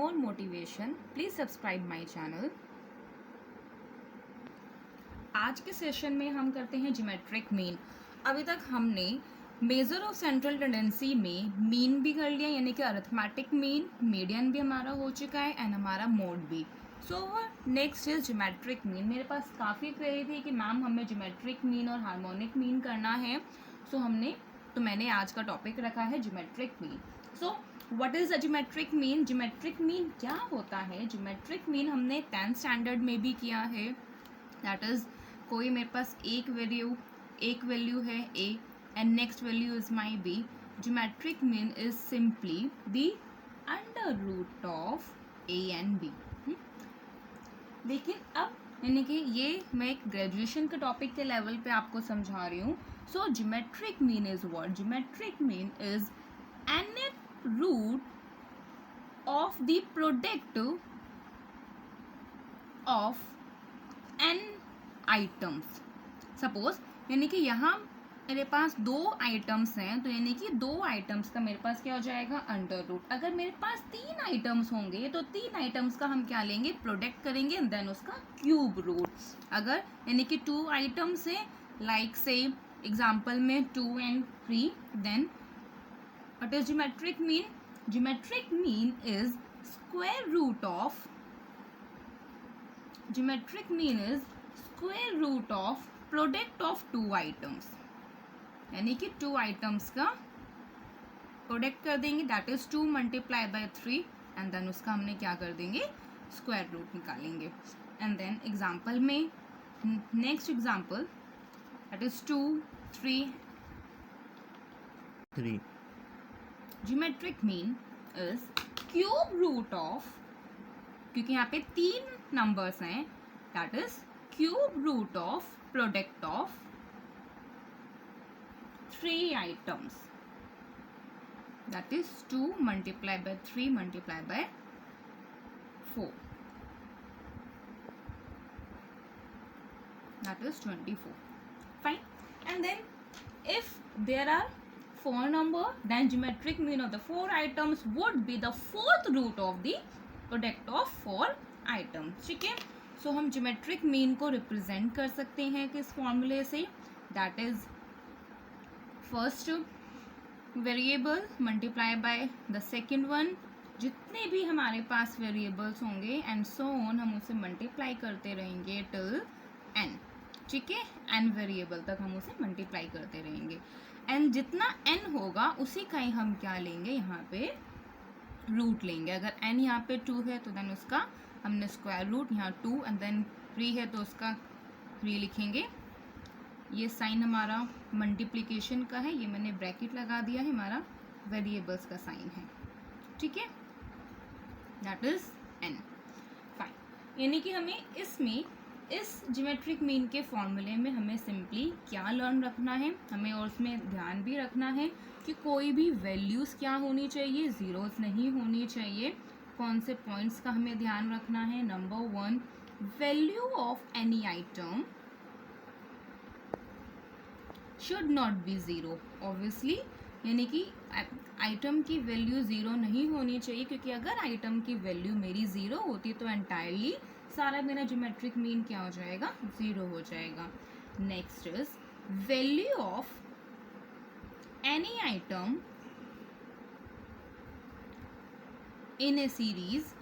more motivation, please subscribe my channel. आज के session में हम करते हैं ज्योमेट्रिक मीन. अभी तक हमने मेजर ऑफ सेंट्रल टेंडेंसी में मीन भी कर लिया, यानी कि अरिथमेटिक मीन, मीडियन भी हमारा हो चुका है एंड हमारा मोड भी. So next is geometric mean. मेरे पास काफ़ी क्वेरी थी कि मैम हमें ज्योमेट्रिक मीन और हार्मोनिक मीन करना है. तो मैंने आज का टॉपिक रखा है geometric mean. So what is a geometric mean? Geometric mean क्या होता है? ज्योमेट्रिक मीन हमने 10th स्टैंडर्ड में भी किया है. दैट इज कोई मेरे पास एक वैल्यू है a and next value is my b. Geometric mean is simply the under root of a and b. लेकिन अब यानी कि ये मैं एक ग्रेजुएशन के टॉपिक के लेवल पे आपको समझा रही हूँ. So geometric mean is what? Geometric mean is n root of the product of n items. Suppose यानी कि यहाँ मेरे पास 2 आइटम्स हैं, तो यानी कि 2 आइटम्स का मेरे पास क्या हो जाएगा? Under root. अगर मेरे पास 3 आइटम्स होंगे तो 3 आइटम्स का हम क्या लेंगे? प्रोडक्ट करेंगे एंड देन उसका क्यूब रूट. अगर यानी कि 2 आइटम्स हैं, लाइक से एग्जाम्पल में 2 and 3, then what is geometric mean? Geometric mean is square root of product of 2 items. यानी कि 2 आइटम्स का प्रोडक्ट कर देंगे, that is 2 multiply by 3 and then उसका हमने क्या कर देंगे? स्क्वायर रूट निकालेंगे. एंड देन एग्जाम्पल में next example that is 2 3. Geometric mean is cube root of, क्योंकि यहाँ पे 3 नंबर्स हैं, that is cube root of product of 3 items, that is 2 multiplied by 3 multiplied by 4, that is 24. Fine. And then if there are 4 number, then geometric mean of the 4 items would be the 4th root of the product of 4 items. ठीक है. सो हम geometric mean को represent कर सकते हैं किस फॉर्मूले से? That is first variable multiply by the second one. जितने भी हमारे पास वेरिएबल्स होंगे एंड सो ऑन, हम उसे मल्टीप्लाई करते रहेंगे टिल n. ठीक है. n वेरिएबल तक हम उसे मल्टीप्लाई करते रहेंगे एंड जितना n होगा उसी का ही हम क्या लेंगे? यहाँ पे रूट लेंगे. अगर n यहाँ पे 2 है तो देन उसका हमने स्क्वायर रूट, यहाँ 2 एंड देन 3 है तो उसका 3 लिखेंगे. ये साइन हमारा मल्टीप्लिकेशन का है, ये मैंने ब्रैकेट लगा दिया है, हमारा वेरिएबल्स का साइन है. ठीक है. That is n. फाइन. यानी कि हमें इसमें इस ज्योमेट्रिक मीन के फॉर्मूले में हमें सिंपली क्या लर्न रखना है? हमें और उसमें ध्यान भी रखना है कि कोई भी वैल्यूज़ क्या होनी चाहिए? ज़ीरोज़ नहीं होनी चाहिए. कौन से पॉइंट्स का हमें ध्यान रखना है? Number 1, value of any item should not be zero. Obviously यानी कि आइटम की वैल्यू ज़ीरो नहीं होनी चाहिए, क्योंकि अगर आइटम की वैल्यू मेरी ज़ीरो होती तो एंटायरली सारा मेरा ज्योमेट्रिक मीन क्या हो जाएगा? ज़ीरो हो जाएगा. Next is value of any item in a series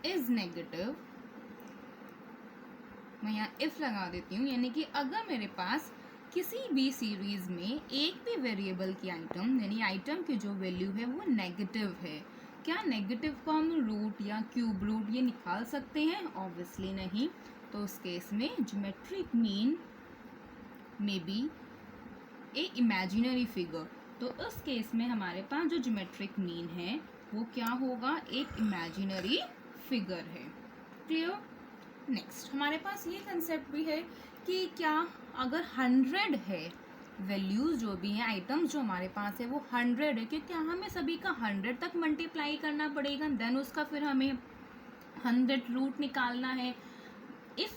is negative. मैं यहाँ if लगा देती हूँ, यानी कि अगर मेरे पास किसी भी सीरीज में एक भी वेरिएबल की आइटम यानी आइटम की जो वैल्यू है वो नेगेटिव है, क्या नेगेटिव को हम रूट या क्यूब रूट ये निकाल सकते हैं? ऑब्वियसली नहीं. तो उस केस में geometric mean may be A imaginary figure. तो उस केस में हमारे पास जो ज्योमेट्रिक मीन है वो क्या होगा? एक इमेजिनरी फिगर है. क्लियर. नेक्स्ट हमारे पास ये कंसेप्ट भी है कि क्या अगर 100 है, वैल्यूज़ जो भी हैं, आइटम्स जो हमारे पास है वो 100 है, क्या हमें सभी का 100 तक मल्टीप्लाई करना पड़ेगा, देन उसका फिर हमें 100 रूट निकालना है? If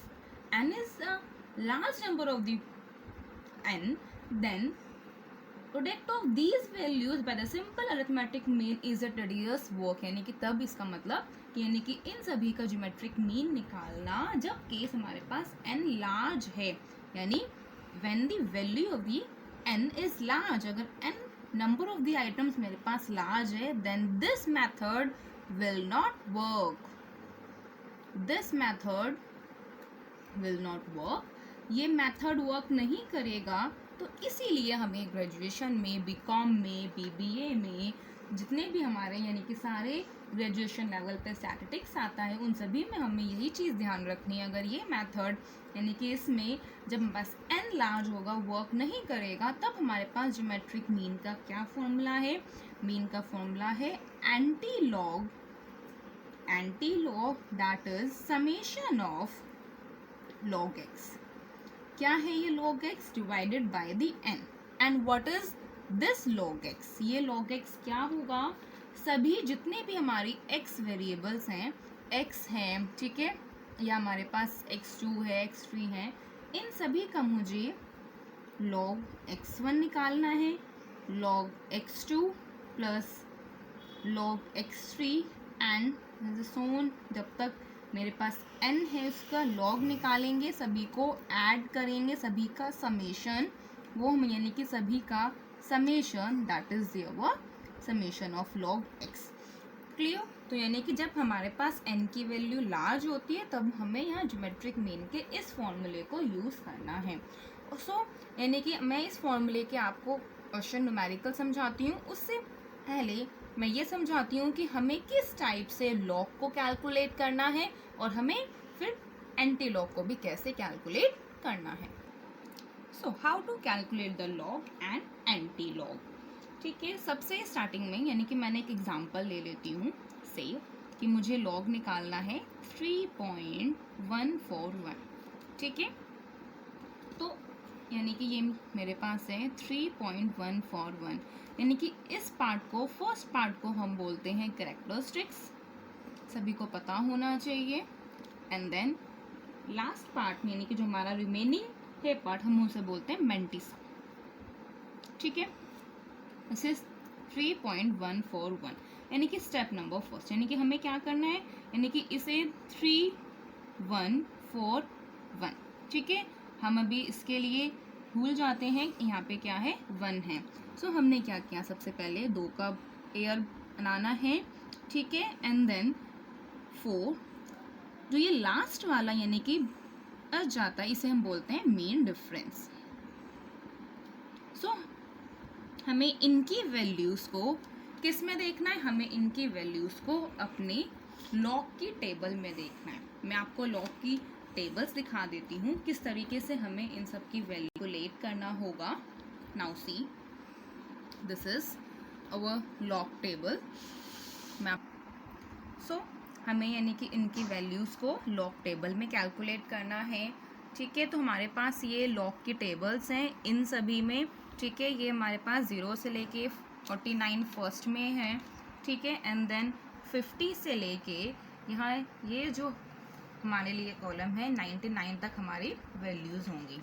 n is the large number of the n, then product of these values by the simple arithmetic mean is a tedious work, यानी कि तब इसका मतलब यानी कि इन सभी का ज्योमेट्रिक मीन निकालना जब केस हमारे पास n लार्ज है, यानी when the value of the n is large, अगर n number of the items मेरे पास लार्ज है, then this method will not work, this method will not work, ये मेथड वर्क नहीं करेगा। तो इसीलिए हमें ग्रेजुएशन में, बीकॉम में, बीबीए में, जितने भी हमारे यानी कि सारे ग्रेजुएशन लेवल पे स्टैटिस्टिक्स आता है, उन सभी में हमें यही चीज़ ध्यान रखनी है। अगर ये मेथड यानी कि इसमें जब हमारे पास n लार्ज होगा, वर्क नहीं करेगा, तब हमारे पास ज्योमेट्रिक मीन का क्या फॉर्मूला है? मीन का फॉर्मूला है anti log that is summation of log x। क्या है ये log x divided by the n, and what is this log x? ये log x क्या होगा? सभी जितने भी हमारी x वेरिएबल्स हैं, x है, ठीक है, या हमारे पास x2 है, x3 है, इन सभी का मुझे log x1 निकालना है, log x2 plus log x3 and so on, जब तक मेरे पास n है उसका log निकालेंगे, सभी को ऐड करेंगे, सभी का समेशन, वो हम यानी कि सभी का summation that is their summation of log x। Clear? तो यानी कि जब हमारे पास n की वैल्यू लार्ज होती है, तब हमें यहाँ ज्योमेट्रिक मीन के इस फॉर्मूले को यूज़ करना है। सो यानी कि मैं इस फॉर्मूले के आपको क्वेश्चन न्यूमेरिकल समझाती हूँ, उससे पहले मैं ये समझाती हूँ कि हमें किस टाइप से लॉग को कैलकुलेट करना है और हमें फिर एंटी लॉग को भी कैसे कैलकुलेट करना है। So how to calculate the log and antilog. ठीक है, सबसे स्टार्टिंग में यानी कि मैंने एक एग्जांपल ले लेती हूँ, से कि मुझे लॉग निकालना है 3.141। ठीक है, तो यानी कि ये मेरे पास है 3.141, यानी कि इस पार्ट को, फर्स्ट पार्ट को हम बोलते हैं कैरेक्टरिस्टिक्स, सभी को पता होना चाहिए। एंड देन लास्ट पार्ट यानी कि जो हमारा रिमेनिंग है पार्ट, हम उसे बोलते हैं मेंटिसा। ठीक है, दिस इज 3.141, यानी कि स्टेप नंबर फर्स्ट, यानी कि हमें क्या करना है, यानी कि इसे 3141। ठीक है, हम अभी इसके लिए भूल जाते हैं, यहाँ पे क्या है 1 है। सो हमने क्या किया, सबसे पहले 2 का पेयर बनाना है, ठीक है, एंड देन 4, जो ये लास्ट वाला यानी कि बच जाता है, इसे हम बोलते हैं मीन डिफरेंस। सो हमें इनकी वैल्यूज़ को किस में देखना है, हमें इनकी वैल्यूज़ को अपने लॉग की टेबल में देखना है। मैं आपको लॉग की टेबल्स दिखा देती हूँ किस तरीके से हमें इन सब की वैल्यू को लेट करना होगा। Now see, this is our log table. So हमें यानी कि इनकी वैल्यूज़ को लॉग टेबल में कैलकुलेट करना है। ठीक है, तो हमारे पास ये लॉग की टेबल्स हैं इन सभी में। ठीक है, ये हमारे पास 0 से लेके 49 फर्स्ट में है। ठीक है, एंड देन 50 से लेके यहाँ ये जो हमारे लिए कॉलम है 99 तक हमारी वैल्यूज़ होंगी।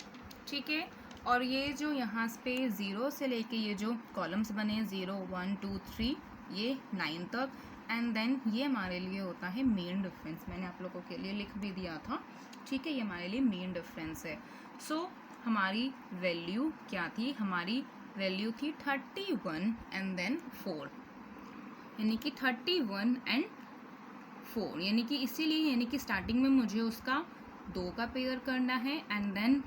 ठीक है, और ये जो यहाँ पे 0 से लेके ये जो कॉलम्स बने 0, 1, 2, 3, ये 9 तक, एंड देन ये हमारे लिए होता है मीन डिफरेंस। मैंने आप लोगों के लिए लिख भी दिया था। ठीक है, ये हमारे लिए मीन डिफरेंस है। सो हमारी वैल्यू क्या थी, हमारी वैल्यू थी 31 एंड देन 4, यानी कि 31 एंड 4, यानी कि इसीलिए यानी कि स्टार्टिंग में मुझे उसका 2 का पेयर करना है एंड देन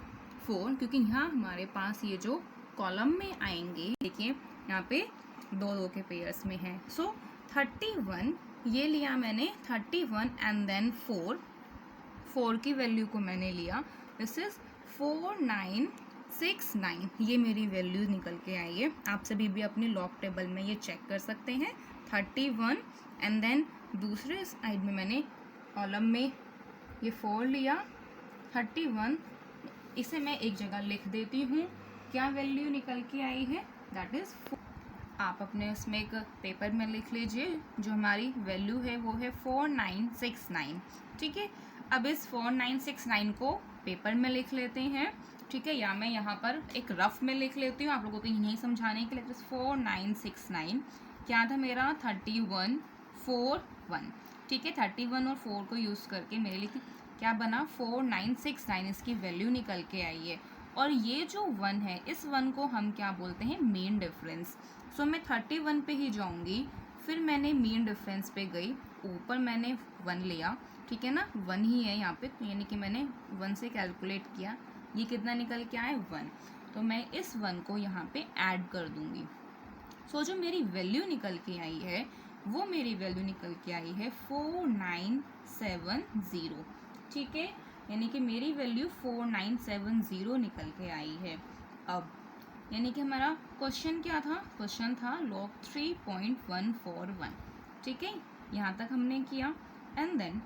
4, क्योंकि यहाँ हमारे पास ये जो कॉलम में आएंगे, देखिए यहाँ पे 2 के पेयर्स में है। सो 31 ये लिया मैंने, 31 एंड देन 4 की वैल्यू को मैंने लिया, दिस इज 4969, ये मेरी वैल्यू निकल के आई है। आप सभी भी अपनी लॉग टेबल में ये चेक कर सकते हैं। 31 एंड देन दूसरे साइड में मैंने कॉलम में ये 4 लिया, 31, इसे मैं एक जगह लिख देती हूँ, क्या वैल्यू निकल के आई है, दैट इज़ 4। आप अपने उसमें एक पेपर में लिख लीजिए, जो हमारी वैल्यू है वो है 4969। ठीक है, अब इस 4969 को पेपर में लिख लेते हैं ठीक है, या मैं यहाँ पर एक रफ में लिख लेती हूँ आप लोगों को यही समझाने के लिए। 4969 क्या था मेरा 3141, ठीक है। 31 और 4 को यूज़ करके मेरे लिए क्या बना 4969, इसकी वैल्यू निकल के आई है। और ये जो 1 है, इस 1 को हम क्या बोलते हैं, मीन डिफरेंस। सो मैं 31 पे ही जाऊँगी, फिर मैंने मीन डिफरेंस पे गई, ऊपर मैंने 1 लिया, ठीक है ना, 1 ही है यहाँ पे, तो यानी कि मैंने 1 से कैलकुलेट किया, ये कितना निकल के आया 1, तो मैं इस 1 को यहाँ पे ऐड कर दूँगी। सो जो मेरी वैल्यू निकल के आई है, वो मेरी वैल्यू निकल के आई है 4970, ठीक है, यानी कि मेरी वैल्यू 4970 निकल के आई है। अब यानी कि हमारा क्वेश्चन क्या था, क्वेश्चन था log 3.141, ठीक है, यहाँ तक हमने किया। एंड देन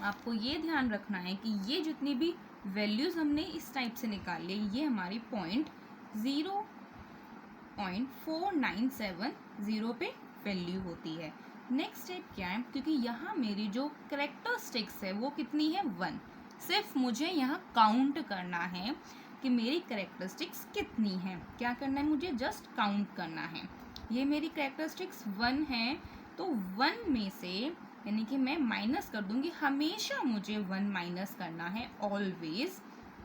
आपको ये ध्यान रखना है कि ये जितनी भी वैल्यूज हमने इस टाइप से निकाली, ये हमारी 0.4970 पे वैल्यू होती है। नेक्स्ट स्टेप क्या है, क्योंकि यहाँ मेरी जो करेक्टरिस्टिक्स है वो कितनी है 1, सिर्फ मुझे यहाँ काउंट करना है कि मेरी करेक्टरिस्टिक्स कितनी है। क्या करना है, मुझे जस्ट काउंट करना है। ये मेरी करेक्टरिस्टिक्स 1 है, तो 1 में से यानी कि मैं माइनस कर दूंगी, हमेशा मुझे 1 माइनस करना है, ऑलवेज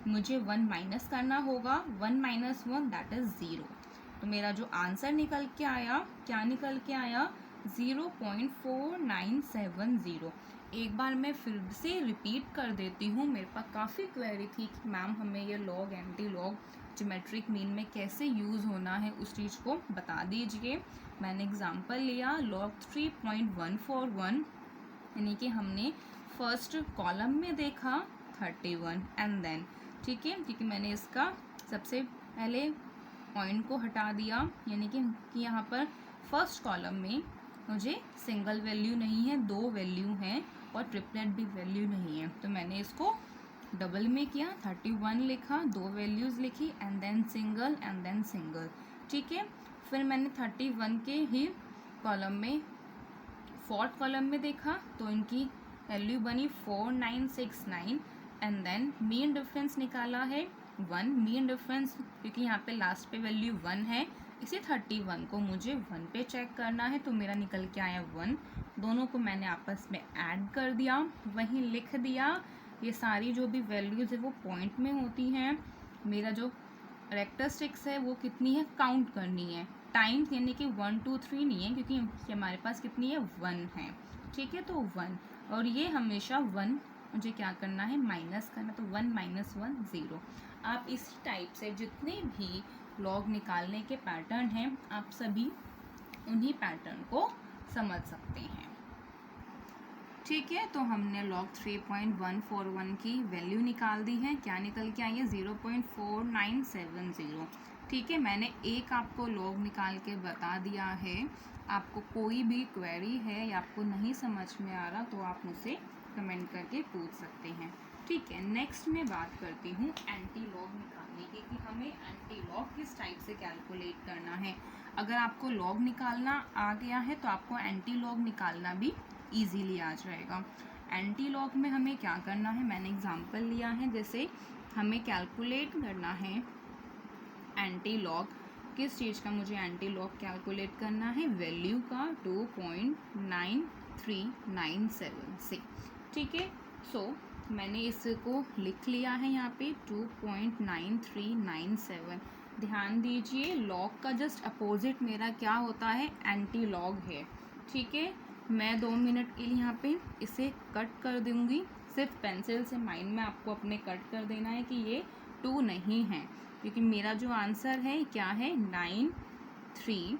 मुझे 1 माइनस करना होगा। 1 माइनस 1 दैट इज 0। तो मेरा जो आंसर निकल के आया, क्या निकल के आया 0.4970। एक बार मैं फिर से रिपीट कर देती हूँ, मेरे पास काफ़ी क्वेरी थी कि मैम हमें ये log anti log geometric mean में कैसे यूज़ होना है, उस चीज़ को बता दीजिए। मैंने एग्जांपल लिया log 3.141, यानी कि हमने फर्स्ट कॉलम में देखा 31 एंड देन, ठीक है, क्योंकि मैंने इसका सबसे पहले पॉइंट को हटा दिया, यानी कि यहाँ पर फर्स्ट कॉलम में मुझे सिंगल वैल्यू नहीं है, 2 वैल्यू हैं, और ट्रिपलेट भी वैल्यू नहीं है, तो मैंने इसको डबल में किया, 31 लिखा, 2 वैल्यूज़ लिखी, एंड देन सिंगल, ठीक है। फिर मैंने 31 के ही कॉलम में फोर्थ कॉलम में देखा, तो इनकी वैल्यू बनी 4969, एंड देन मीन डिफरेंस निकाला है 1, मीन डिफरेंस क्योंकि यहाँ पे लास्ट पे वैल्यू 1 है, इसी 31 को मुझे 1 पे चेक करना है, तो मेरा निकल के आया 1। दोनों को मैंने आपस में ऐड कर दिया, वहीं लिख दिया। ये सारी जो भी वैल्यूज़ है वो पॉइंट में होती हैं। मेरा जो करेक्टरिस्टिक्स है वो कितनी है, काउंट करनी है, टाइम्स, यानी कि 1 2 3 नहीं है, क्योंकि हमारे पास कितनी है 1 है, ठीक है, तो 1, और ये हमेशा 1 मुझे क्या करना है, माइनस करना, तो 1 माइनस 1 0। आप इसी टाइप से जितने भी लॉग निकालने के पैटर्न हैं, आप सभी उन्हीं पैटर्न को समझ सकते हैं, ठीक है। तो हमने log 3.141 की वैल्यू निकाल दी है, क्या निकल के आई है 0.4970, ठीक है। मैंने एक आपको लॉग निकाल के बता दिया है। आपको कोई भी क्वेरी है या आपको नहीं समझ में आ रहा, तो आप मुझसे कमेंट करके पूछ सकते हैं, ठीक है। नेक्स्ट मैं बात करती हूँ एंटी लॉग निकालने की, कि हमें एंटी लॉग किस टाइप से कैलकुलेट करना है। अगर आपको लॉग निकालना आ गया है तो आपको एंटी लॉग निकालना भी इजीली आ जाएगा। एंटी लॉग में हमें क्या करना है, मैंने एग्जांपल लिया है, जैसे हमें कैलकुलेट करना है एंटी लॉग, किस चीज़ का मुझे एंटी लॉग कैलकुलेट करना है, वैल्यू का 2.9397 से, ठीक है। सो मैंने इसको लिख लिया है यहाँ पे 2.9397। ध्यान दीजिए, लॉग का जस्ट अपोजिट मेरा क्या होता है, एंटी लॉग है, ठीक है। मैं 2 मिनट के लिए यहाँ पे इसे कट कर दूँगी, सिर्फ पेंसिल से माइंड में आपको अपने कट कर देना है कि ये 2 नहीं है, क्योंकि मेरा जो आंसर है क्या है 93,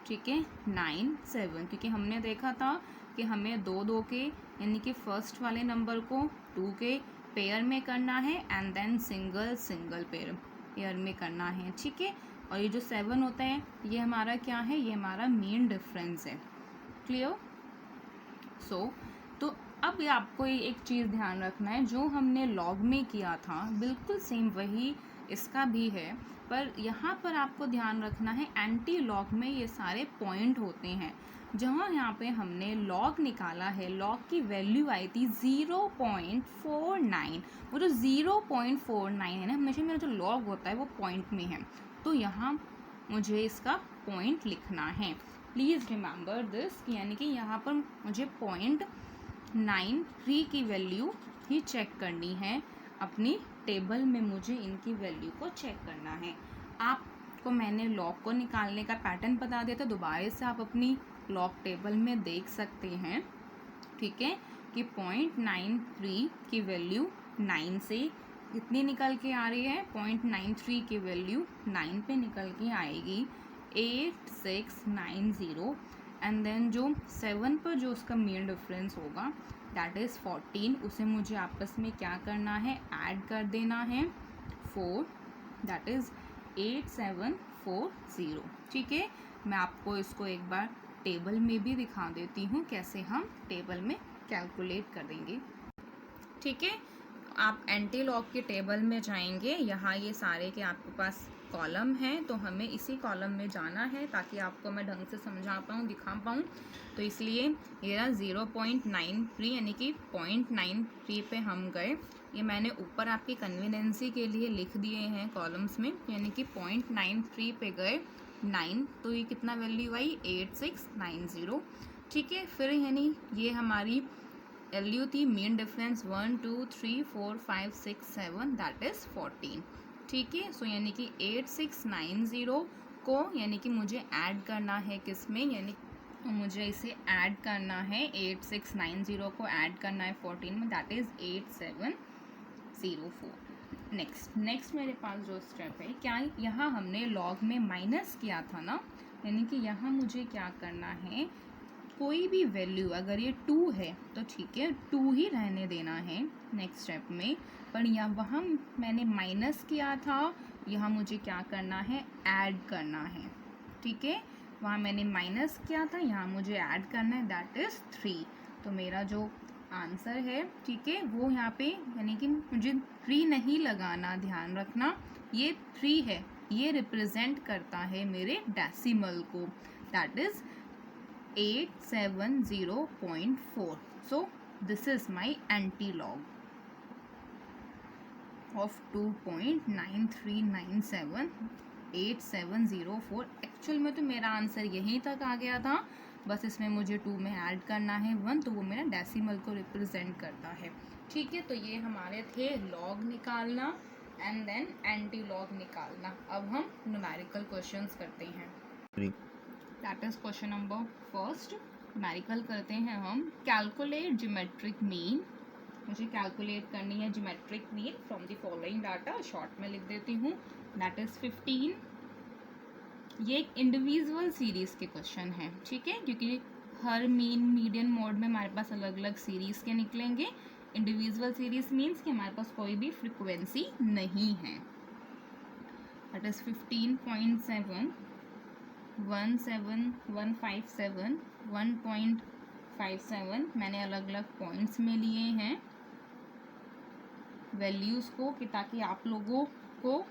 ठीक है, 97, क्योंकि हमने देखा था कि हमें 2 2 के यानी कि फर्स्ट वाले नंबर को 2 के पेयर में करना है, एंड देन सिंगल पेयर में करना है, ठीक है। और ये जो 7 होता है, ये हमारा क्या है, ये हमारा मीन डिफरेंस है, क्लियर। तो अब आपको एक चीज़ ध्यान रखना है, जो हमने लॉग में किया था बिल्कुल सेम वही इसका भी है, पर यहाँ पर आपको ध्यान रखना है एंटी लॉग में ये सारे पॉइंट होते हैं। जहाँ यहाँ पे हमने लॉग निकाला है, लॉग की वैल्यू आई थी 0.49। वो जो 0.49 है ना, हमेशा मेरा जो लॉग होता है वो पॉइंट में है, तो यहाँ मुझे इसका पॉइंट लिखना है। प्लीज़ रिमेंबर दिस, यानी कि यहाँ पर मुझे 0.93 की वैल्यू ही चेक करनी है। अपनी टेबल में मुझे इनकी वैल्यू को चेक करना है। आपको मैंने लॉग को निकालने का पैटर्न बता दिया था, दोबारा से आप अपनी लॉग टेबल में देख सकते हैं, ठीक है, कि 0.93 की वैल्यू 9 से कितनी निकल के आ रही है, 0.93 की वैल्यू 9 पे निकल के आएगी 8690, एंड देन जो 7 पर जो उसका मीन डिफरेंस होगा दैट इज़ 14, उसे मुझे आपस में क्या करना है, ऐड कर देना है 4, दैट इज़ 8740। ठीक है, मैं आपको इसको एक बार टेबल में भी दिखा देती हूँ कैसे हम टेबल में कैलकुलेट करेंगे। ठीक है, आप एंटी लॉग के टेबल में जाएंगे, यहाँ ये सारे के आपके पास कॉलम हैं, तो हमें इसी कॉलम में जाना है ताकि आपको मैं ढंग से समझा पाऊँ, दिखा पाऊँ। तो इसलिए ये रहा 0.93 यानी कि 0.93 पे हम गए। ये मैंने ऊपर आपकी कन्वीनियंसी के लिए लिख दिए हैं कॉलम्स में, यानी कि 0.93 पे गए 9, तो ये कितना वैल्यू आई 8690। ठीक है, फिर यानी ये हमारी वैल्यू थी मीन डिफरेंस 1 2 3 4 5 6 7 दैट इज़ 14। ठीक है, सो यानी कि 8690 को यानी कि मुझे ऐड करना है किस में, यानी मुझे इसे ऐड करना है 8690 को ऐड करना है 14 में, दैट इज़ 8704। नेक्स्ट मेरे पास जो स्टेप है, क्या यहाँ हमने लॉग में माइनस किया था ना, यानी कि यहाँ मुझे क्या करना है, कोई भी वैल्यू अगर ये 2 है तो ठीक है 2 ही रहने देना है नेक्स्ट स्टेप में, पर यहाँ वहाँ मैंने माइनस किया था, यहाँ मुझे क्या करना है, ऐड करना है। ठीक है, वहाँ मैंने माइनस किया था, यहाँ मुझे ऐड करना है, दैट इज़ 3। तो मेरा जो आंसर है, ठीक है, वो यहाँ पे यानी कि मुझे 3 नहीं लगाना, ध्यान रखना ये 3 है, ये रिप्रेजेंट करता है मेरे डेसिमल को, that is 870.4. So this is my anti-log of 2.9397 8704। Actual में तो मेरा आंसर यहीं तक आ गया था, बस इसमें मुझे 2 में ऐड करना है 1, तो वो मेरा डेसिमल को रिप्रेजेंट करता है। ठीक है, तो ये हमारे थे लॉग निकालना एंड देन एंटी लॉग निकालना। अब हम न्यूमेरिकल क्वेश्चंस करते हैं। That is question number first, numerical करते हैं हम। कैलकुलेट ज्योमेट्रिक मीन, मुझे कैलकुलेट करनी है geometric mean from the following data, short में लिख देती हूँ, दैट इज 15। ये एक इंडिविजुअल सीरीज के क्वेश्चन है, ठीक है, क्योंकि हर मीन मीडियन मोड में हमारे पास अलग अलग सीरीज के निकलेंगे। इंडिविजुअल सीरीज मीन्स कि हमारे पास कोई भी फ्रिक्वेंसी नहीं है। दैट इज 15.7 17157 1.57 मैंने अलग अलग पॉइंट्स में लिए हैं वैल्यूज़ को, कि ताकि आप लोगों को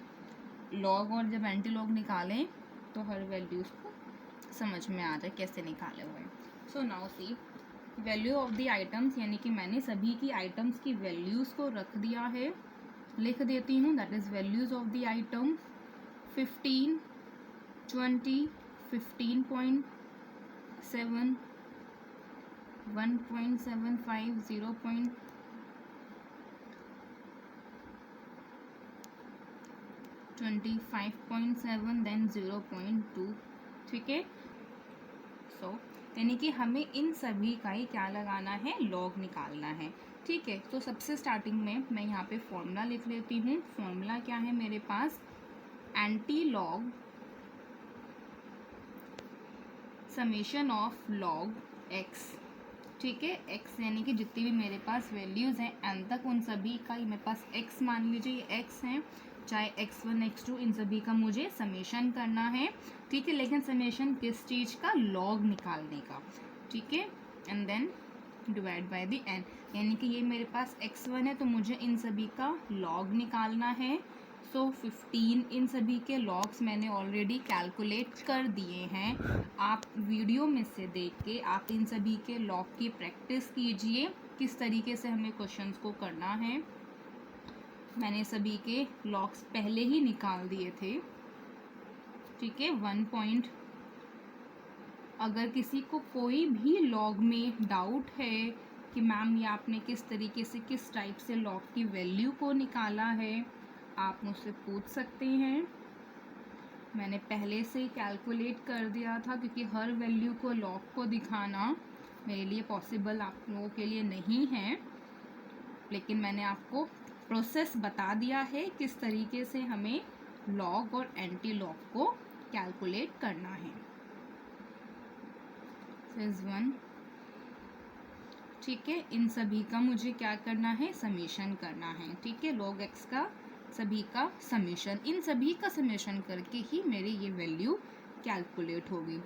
लॉग और जब एंटी लॉग निकालें तो हर वैल्यूज़ को समझ में आ जाए कैसे निकाले हुए। So now see value of the items, यानी कि मैंने सभी की आइटम्स की वैल्यूज़ को रख दिया है, लिख देती हूँ, that is values of the item 15 20 15.7 1.75 0.25.7 then 0.2। ठीक है, सो यानी कि हमें इन सभी का ही क्या लगाना है, लॉग निकालना है। ठीक है, तो सबसे स्टार्टिंग में मैं यहाँ पे फॉर्मूला लिख लेती हूँ। फॉर्मूला क्या है मेरे पास, antilog summation of log x. ठीक है, एक्स यानी कि जितनी भी मेरे पास वैल्यूज़ हैं एन तक, उन सभी का ही मेरे पास एक्स मान लीजिए, ये एक्स हैं, चाहे x1 x2 इन सभी का मुझे समेशन करना है। ठीक है, लेकिन समेशन किस चीज़ का, लॉग निकालने का। ठीक है, and then divide by the n, यानी कि ये मेरे पास x1 है तो मुझे इन सभी का लॉग निकालना है। सो 15 इन सभी के लॉग्स मैंने ऑलरेडी कैलकुलेट कर दिए हैं। आप वीडियो में से देख के आप इन सभी के लॉग की प्रैक्टिस कीजिए, किस तरीके से हमें क्वेश्चंस को करना है। मैंने सभी के लॉग्स पहले ही निकाल दिए थे, ठीक है। 1 पॉइंट, अगर किसी को कोई भी लॉग में डाउट है कि मैम ये आपने किस तरीके से किस टाइप से लॉग की वैल्यू को निकाला है, आप मुझसे पूछ सकते हैं। मैंने पहले से ही कैलकुलेट कर दिया था, क्योंकि हर वैल्यू को लॉग को दिखाना मेरे लिए पॉसिबल आप लोगों के लिए नहीं है, लेकिन मैंने आपको प्रोसेस बता दिया है किस तरीके से हमें लॉग और एंटी लॉग को कैलकुलेट करना है। फेज 1, ठीक है। इन सभी का मुझे क्या करना है, समीशन करना है, ठीक है। log x का सभी का समीशन, इन सभी का समीशन करके ही मेरी ये वैल्यू कैलकुलेट होगी।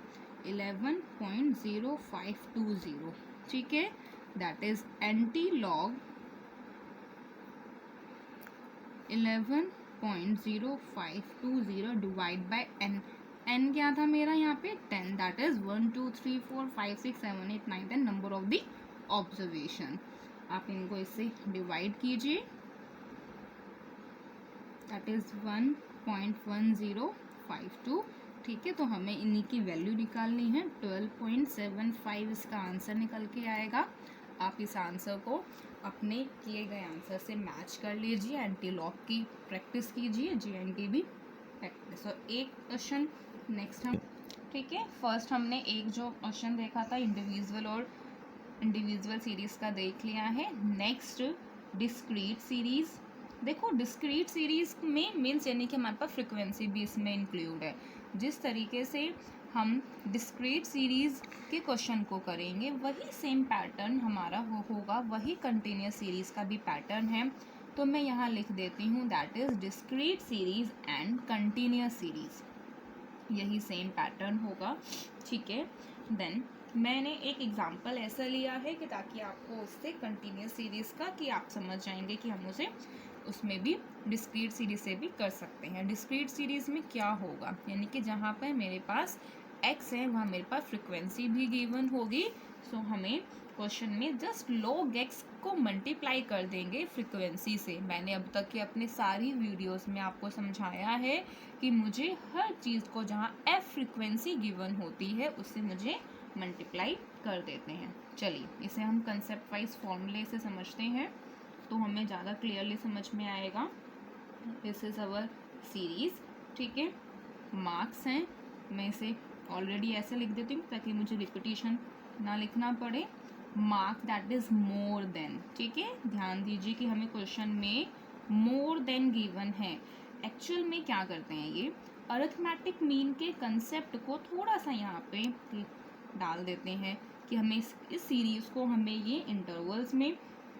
11.0520, ठीक है। That is anti log 11.0520 divide by n। n क्या था मेरा यहाँ पे 10, that is 1 2 3 4 5 6 7 8 9 10 number of the observation. आप इनको इससे डिवाइड कीजिए, दैट इज 1.1052, ठीक है। तो हमें इन्हीं की वैल्यू निकालनी है। 12.75 इसका आंसर निकल के आएगा। आप इस आंसर को अपने किए गए आंसर से मैच कर लीजिए, एंटी लॉग की प्रैक्टिस कीजिए, जीएनटी भी प्रैक्टिस। और एक क्वेश्चन नेक्स्ट हम, ठीक है। फर्स्ट हमने एक जो क्वेश्चन देखा था इंडिविजुअल सीरीज का देख लिया है। Next discrete series. देखो डिस्क्रीट सीरीज में मीन्स यानी कि हमारे पास फ्रिक्वेंसी भी इसमें इंक्लूड है। जिस तरीके से हम डिस्क्रीट सीरीज के क्वेश्चन को करेंगे वही सेम पैटर्न हमारा होगा, वही कंटिन्यूस सीरीज का भी पैटर्न है। तो मैं यहाँ लिख देती हूँ that is discrete series and continuous series, यही सेम पैटर्न होगा, ठीक है। देन मैंने एक एग्जांपल ऐसा लिया है कि ताकि आपको उससे कंटिन्यूस सीरीज का कि आप समझ जाएंगे कि हम उसे उसमें भी डिस्क्रीट सीरीज से भी कर सकते हैं। डिस्क्रीट सीरीज में क्या होगा, यानी कि जहाँ पर मेरे पास x है वहाँ मेरे पास फ्रिक्वेंसी भी गिवन होगी। सो हमें क्वेश्चन में जस्ट log x को मल्टीप्लाई कर देंगे फ्रिक्वेंसी से। मैंने अब तक की अपनी सारी वीडियोस में आपको समझाया है कि मुझे हर चीज़ को जहाँ f फ्रिक्वेंसी गिवन होती है उससे मुझे मल्टीप्लाई कर देते हैं। चलिए इसे हम कंसेप्ट वाइज फॉर्मूले से समझते हैं तो हमें ज़्यादा क्लियरली समझ में आएगा। दिस इज़ अवर सीरीज़, ठीक है। मार्क्स हैं, मैं इसे ऑलरेडी ऐसे लिख देती हूँ ताकि मुझे रिपीटिशन ना लिखना पड़े। Mark that is more than, ठीक है। ध्यान दीजिए कि हमें क्वेश्चन में मोर देन गिवन है। एक्चुअल में क्या करते हैं, ये अरिथमेटिक मीन के कंसेप्ट को थोड़ा सा यहाँ पे डाल देते हैं कि हमें इस सीरीज़ को हमें ये इंटरवल्स में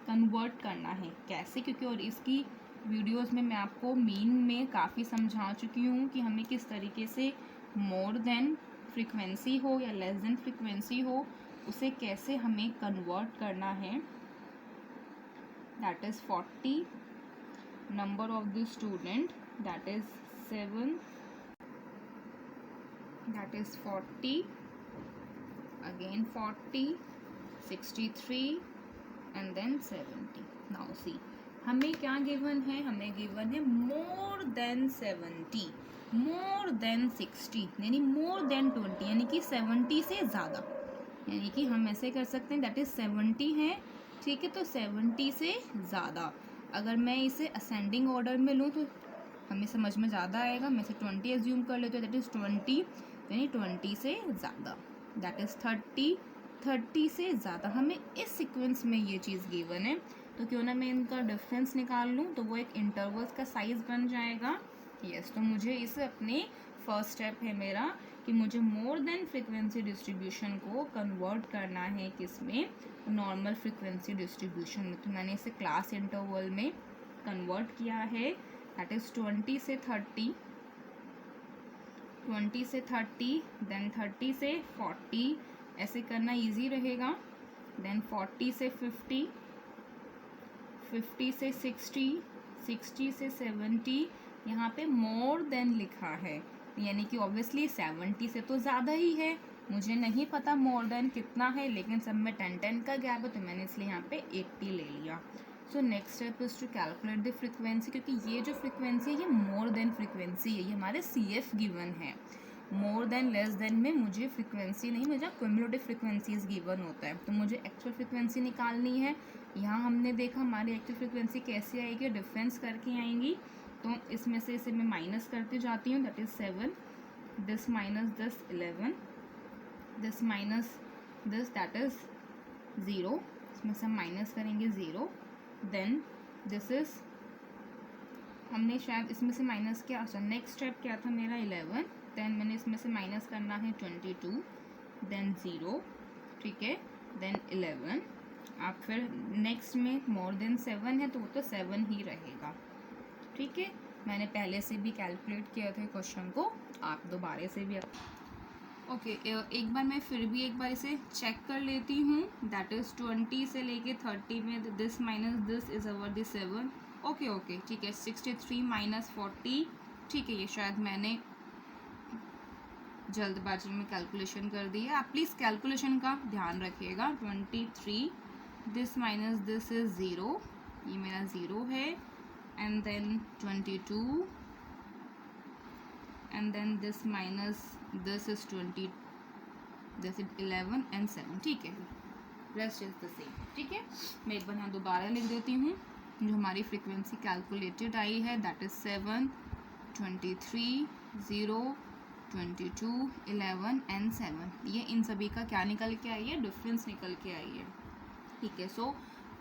कन्वर्ट करना है। कैसे, क्योंकि और इसकी वीडियोस में मैं आपको मीन में काफ़ी समझा चुकी हूँ कि हमें किस तरीके से मोर देन फ्रीक्वेंसी हो या लेस देन फ्रीक्वेंसी हो उसे कैसे हमें कन्वर्ट करना है। That is 40 number of the student, that is 7, that is 40 again 40 63 and then 70। now see हमें क्या गिवन है, हमें गिवन है मोर देन 70, मोर देन 60, यानी मोर देन 20, यानी कि 70 से ज़्यादा। यानी कि हम ऐसे कर सकते हैं दैट इज़ 70 है, ठीक है। तो 70 से ज़्यादा अगर मैं इसे असेंडिंग ऑर्डर में लूँ तो हमें समझ में ज़्यादा आएगा। मैं इसे 20 एज्यूम कर लेते हैं, दैट इज़ 20, यानी 20 से ज़्यादा। दैट इज़ 30, 30 से ज़्यादा। हमें इस सीक्वेंस में ये चीज़ गिवन है तो क्यों ना मैं इनका डिफरेंस निकाल लूँ तो वो एक इंटरवल्स का साइज़ बन जाएगा। यस, तो मुझे इस अपने फर्स्ट स्टेप है मेरा कि मुझे मोर देन फ्रीक्वेंसी डिस्ट्रीब्यूशन को कन्वर्ट करना है किसमें, नॉर्मल फ्रीक्वेंसी डिस्ट्रीब्यूशन में। तो मैंने इसे क्लास इंटरवल में कन्वर्ट किया है, दैट इज़ 20 से 30, 20 से 30, देन 30 से 40, ऐसे करना इजी रहेगा। देन 40 से 50, 50 से 60, 60 से 70, यहाँ पे मोर देन लिखा है, यानी कि ऑब्वियसली 70 से तो ज़्यादा ही है। मुझे नहीं पता मोर देन कितना है, लेकिन सब में 10 का गैप है, तो मैंने इसलिए यहाँ पे 80 ले लिया। So next step is to calculate the frequency, क्योंकि ये जो फ्रिक्वेंसी है ये मोर देन फ्रिक्वेंसी है, ये हमारे CF गिवन है। मोर देन लेस देन में मुझे फ्रिक्वेंसी नहीं, मुझे क्युमुलेटिव फ्रिक्वेंसीज गिवन होता है, तो मुझे एक्चुअल फ्रिक्वेंसी निकालनी है। यहाँ हमने देखा हमारी एक्चुअल फ्रिक्वेंसी कैसे आएगी, डिफरेंस करके आएंगी। तो इसमें से इसे मैं माइनस करती जाती हूँ, that is 7, this minus this 11, this minus this that is 0, इसमें से हम माइनस करेंगे 0, देन दिस इज, हमने शायद इसमें से माइनस किया, अच्छा नेक्स्ट स्टेप क्या था मेरा 11, देन मैंने इसमें से माइनस करना है 22, देन 0, ठीक है, देन 11। आप फिर नेक्स्ट में मोर देन 7 है तो वो तो 7 ही रहेगा, ठीक है। मैंने पहले से भी कैलकुलेट किया था क्वेश्चन को, आप दोबारा से भी ओके एक बार मैं फिर भी एक बार इसे चेक कर लेती हूँ, दैट इज़ 20 से लेके 30 में this minus this is our the 7, okay ठीक है, 63 माइनस 40, ठीक है, ये शायद मैंने जल्दबाजी में कैलकुलेशन कर दी है, आप प्लीज़ कैलकुलेशन का ध्यान रखिएगा। 23 दिस माइनस दिस इज़ 0, ये मेरा 0 है, and then 22 and then this minus this is 20, this is 11 and 7, ठीक है, रेस्ट इज द सेम, ठीक है। मैं एक बार यहाँ दोबारा लिख देती हूँ, जो हमारी फ्रिक्वेंसी कैलकुलेटेड आई है दैट इज 7, 23, 0, 22, 11 एंड 7, ये इन सभी का क्या निकल के आई है, डिफरेंस निकल के आई है, ठीक है। सो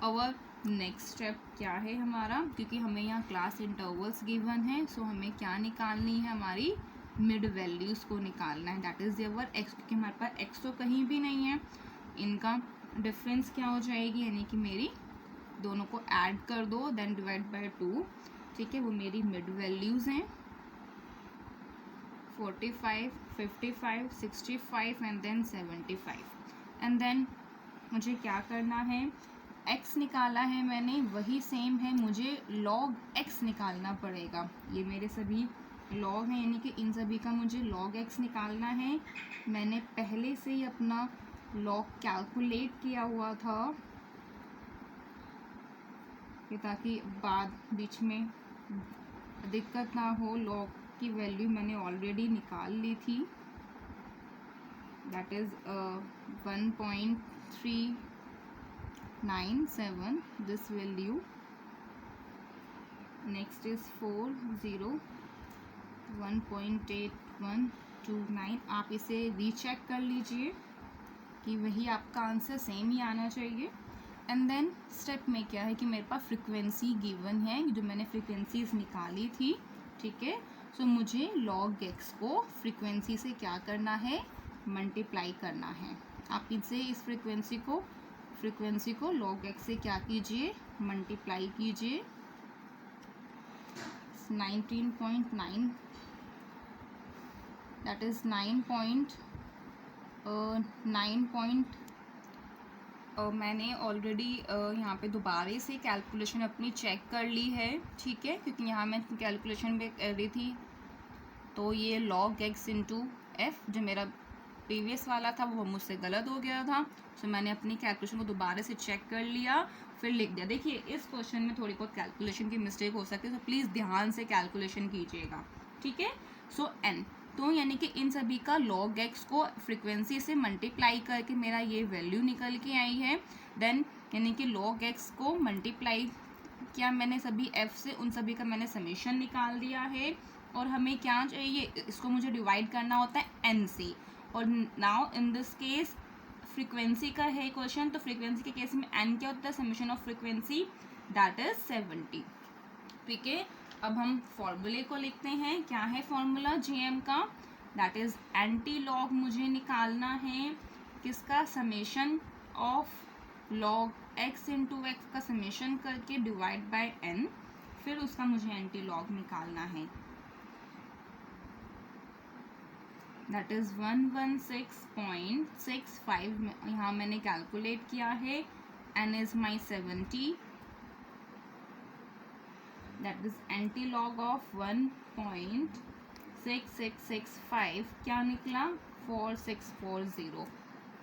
अवर नेक्स्ट स्टेप क्या है हमारा, क्योंकि हमें यहाँ क्लास इंटरवल्स गिवन है, सो हमें क्या निकालनी है, हमारी मिड वैल्यूज़ को निकालना है, दैट इज़ अवर एक्स, क्योंकि हमारे पास एक्स तो कहीं भी नहीं है, इनका डिफरेंस क्या हो जाएगी, यानी कि मेरी दोनों को ऐड कर दो देन डिवाइड बाय 2, ठीक है, वो मेरी मिड वैल्यूज़ हैं 45, 55, 65 एंड देन 75, एंड देन मुझे क्या करना है, x निकाला है मैंने, वही सेम है, मुझे log x निकालना पड़ेगा, ये मेरे सभी log हैं, यानी कि इन सभी का मुझे log x निकालना है। मैंने पहले से ही अपना log कैलकुलेट किया हुआ था, कि ताकि बाद बीच में दिक्कत ना हो, log की वैल्यू मैंने ऑलरेडी निकाल ली थी, that is 1.397 this value, next is 1.8129, आप इसे रीचेक कर लीजिए कि वही आपका आंसर सेम ही आना चाहिए। एंड देन स्टेप में क्या है कि मेरे पास फ्रिक्वेंसी गिवन है, जो मैंने फ्रिक्वेंसीज निकाली थी, ठीक है। सो मुझे log x को फ्रिक्वेंसी से क्या करना है, मल्टीप्लाई करना है। आप इसे इस फ्रिक्वेंसी को log x से क्या कीजिए, मल्टीप्लाई कीजिए, 19.9 दैट इज 9.9 मैंने ऑलरेडी यहाँ पे दोबारा से कैलकुलेशन अपनी चेक कर ली है, ठीक है, क्योंकि यहाँ मैं कैलकुलेशन भी कर रही थी, तो ये log x इंटू एफ जो मेरा प्रीवियस वाला था वो मुझसे गलत हो गया था, तो मैंने अपनी कैलकुलेशन को दोबारा से चेक कर लिया, फिर लिख दिया। देखिए इस क्वेश्चन में थोड़ी बहुत कैलकुलेशन की मिस्टेक हो सकती है, तो प्लीज़ ध्यान से कैलकुलेशन कीजिएगा, ठीक है। सो n, तो यानी कि इन सभी का log x को फ्रिक्वेंसी से मल्टीप्लाई करके मेरा ये वैल्यू निकल के आई है, देन यानी कि log x को मल्टीप्लाई किया मैंने सभी f से, उन सभी का मैंने समेशन निकाल दिया है, और हमें क्या चाहिए, इसको मुझे डिवाइड करना होता है n से, और now in this case frequency का है क्वेश्चन, तो फ्रीक्वेंसी के केस में n क्या होता है, summation of frequency that is 70, ठीक है। अब हम फॉर्मूले को लिखते हैं, क्या है फॉर्मूला gm का, दैट इज एंटी लॉग मुझे निकालना है, किसका, summation of log x into x का समेशन करके डिवाइड बाय n, फिर उसका मुझे एंटी लॉग निकालना है, दैट इज़ 116.65, यहाँ मैंने कैलकुलेट किया है, n is my 70, that is antilog of 1.6665 क्या निकला 4640।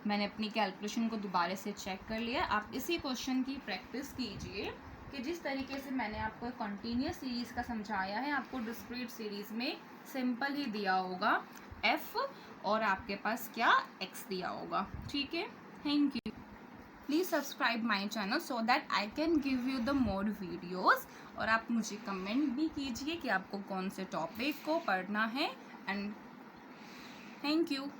मैंने अपनी कैलकुलेशन को दोबारा से चेक कर लिया। आप इसी क्वेश्चन की प्रैक्टिस कीजिए कि जिस तरीके से मैंने आपको कंटिन्यूस सीरीज का समझाया है, आपको डिस्क्रीट सीरीज में सिंपल ही दिया होगा f और आपके पास क्या x दिया होगा। ठीक है, thank you. Please subscribe my channel so that I can give you the more videos. और आप मुझे कमेंट भी कीजिए कि आपको कौन से टॉपिक को पढ़ना है। And thank you.